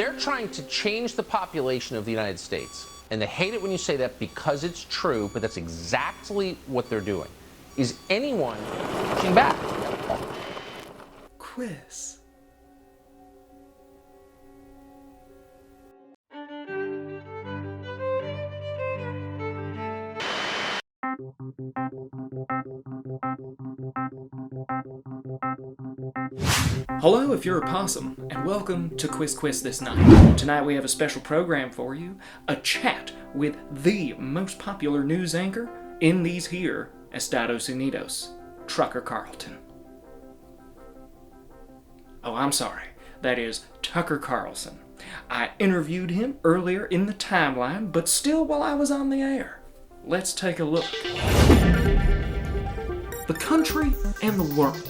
They're trying to change the population of the United States. And they hate it when you say that because it's true, but that's exactly what they're doing. Is anyone pushing back? Kwiss. Hello, if you're a possum, and welcome to Kwiss this night. Tonight we have a special program for you, a chat with the most popular news anchor in these here Estados Unidos, Trucker Carlton. Oh, I'm sorry, that is Tucker Carlson. I interviewed him earlier in the timeline, but still while I was on the air. Let's take a look. The country and the world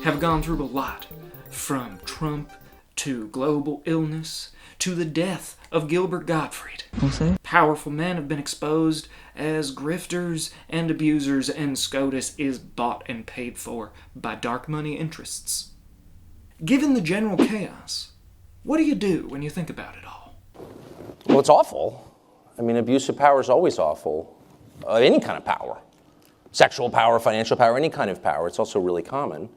have gone through a lot. From Trump to global illness to the death of Gilbert Gottfried. Powerful men have been exposed as grifters and abusers, and SCOTUS is bought and paid for by dark money interests. Given the general chaos, what do you do when you think about it all? Well, it's awful. I mean, abuse of power is always awful. Any kind of power. Sexual power, financial power, any kind of power. It's also really common.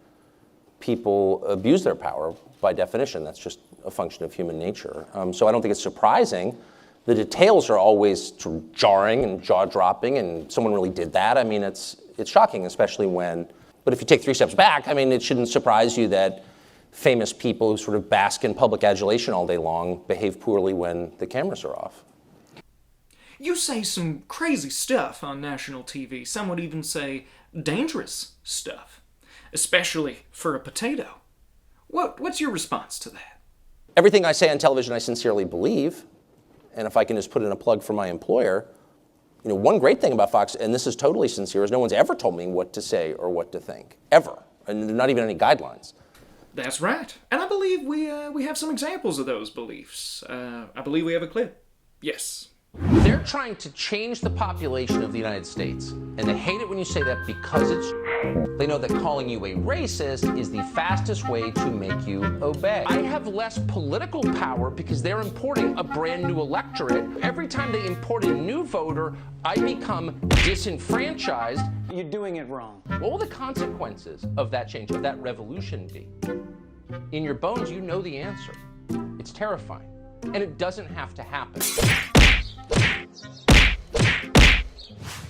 People abuse their power by definition. That's just a function of human nature. So I don't think it's surprising. The details are always sort of jarring and jaw-dropping, and someone really did that. I mean, it's shocking, especially when, but if you take 3 steps back, I mean, it shouldn't surprise you that famous people who sort of bask in public adulation all day long behave poorly when the cameras are off. You say some crazy stuff on national TV. Some would even say dangerous stuff. Especially for a potato. What's your response to that? Everything I say on television I sincerely believe, and if I can just put in a plug for my employer, you know, one great thing about Fox, and this is totally sincere, is no one's ever told me what to say or what to think, ever, and not even any guidelines. That's right, and I believe we have some examples of those beliefs. I believe we have a clip. Yes. They're trying to change the population of the United States, and they hate it when you say that because it's they know that calling you a racist is the fastest way to make you obey. I have less political power because they're importing a brand new electorate. Every time they import a new voter, I become disenfranchised. You're doing it wrong. What will the consequences of that change, of that revolution be? In your bones, you know the answer. It's terrifying, and it doesn't have to happen.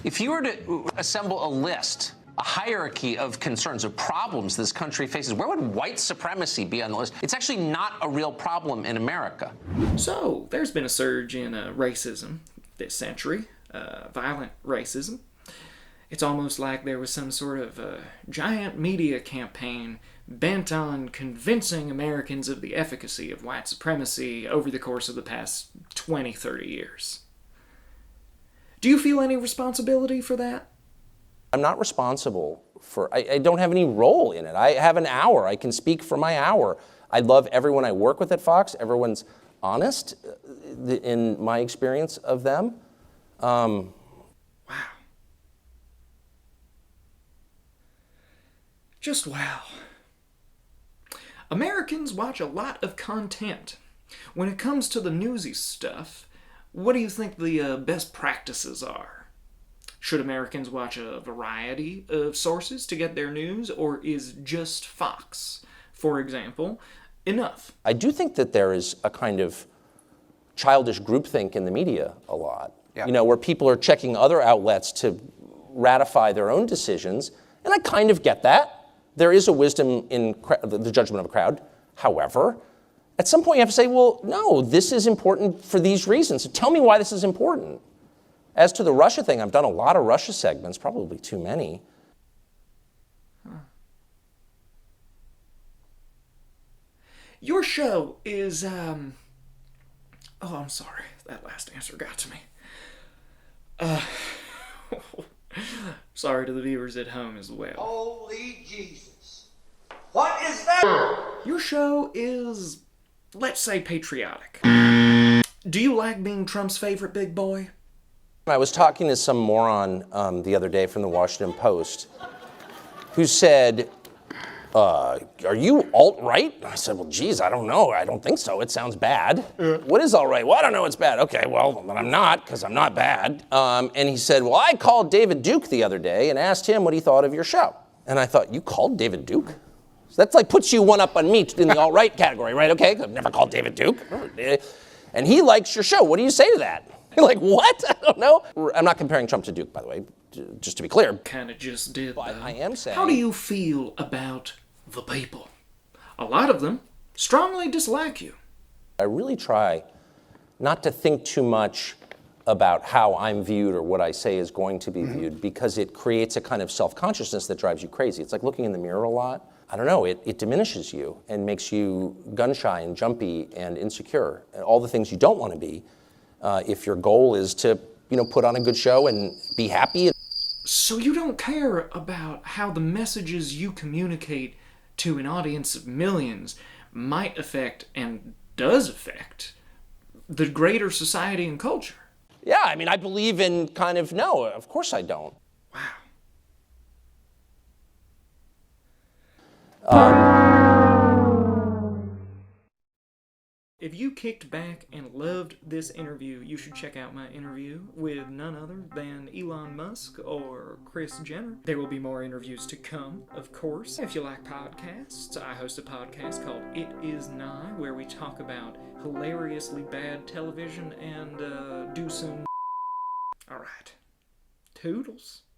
If you were to assemble a list, a hierarchy of concerns, of problems this country faces, where would white supremacy be on the list? It's actually not a real problem in America. So, there's been a surge in racism this century, violent racism. It's almost like there was some sort of giant media campaign bent on convincing Americans of the efficacy of white supremacy over the course of the past 20, 30 years. Do you feel any responsibility for that? I'm not responsible for, I don't have any role in it. I have an hour. I can speak for my hour. I love everyone I work with at Fox. Everyone's honest in my experience of them. Wow. Just wow. Americans watch a lot of content. When it comes to the newsy stuff, what do you think the best practices are? Should Americans watch a variety of sources to get their news, or is just Fox, for example, enough? I do think that there is a kind of childish groupthink in the media a lot. Yeah. You know, where people are checking other outlets to ratify their own decisions, and I kind of get that. There is a wisdom in the judgment of a crowd. However, at some point you have to say, well, no, this is important for these reasons. So tell me why this is important. As to the Russia thing, I've done a lot of Russia segments, probably too many. Your show is, oh, I'm sorry. That last answer got to me. Sorry to the viewers at home as well. Holy Jesus. What is that? Your show is, let's say, patriotic. Do you like being Trump's favorite big boy? I was talking to some moron the other day from the Washington Post who said, Are you alt-right? I said, well, geez, I don't know. I don't think so. It sounds bad. What is alt-right? Well, I don't know. It's bad. Okay, well, I'm not, because I'm not bad. And he said, well, I called David Duke the other day and asked him what he thought of your show. And I thought, you called David Duke? So that's like puts you one up on me in the alt-right category, right? Okay, I've never called David Duke. And he likes your show. What do you say to that? You're like, what? I don't know. I'm not comparing Trump to Duke, by the way, just to be clear. Kind of just did, But though. I am saying... How do you feel about the people? A lot of them strongly dislike you. I really try not to think too much about how I'm viewed or what I say is going to be viewed, because it creates a kind of self-consciousness that drives you crazy. It's like looking in the mirror a lot. I don't know, it diminishes you and makes you gun-shy and jumpy and insecure, and all the things you don't want to be if your goal is to, put on a good show and be happy. So you don't care about how the messages you communicate to an audience of millions might affect, and does affect, the greater society and culture? Yeah, I mean, I believe in no, of course I don't. If you kicked back and loved this interview, you should check out my interview with none other than Elon Musk or Kris Jenner. There will be more interviews to come, of course. If you like podcasts, I host a podcast called It Is Nigh, where we talk about hilariously bad television and do some... Alright. Toodles.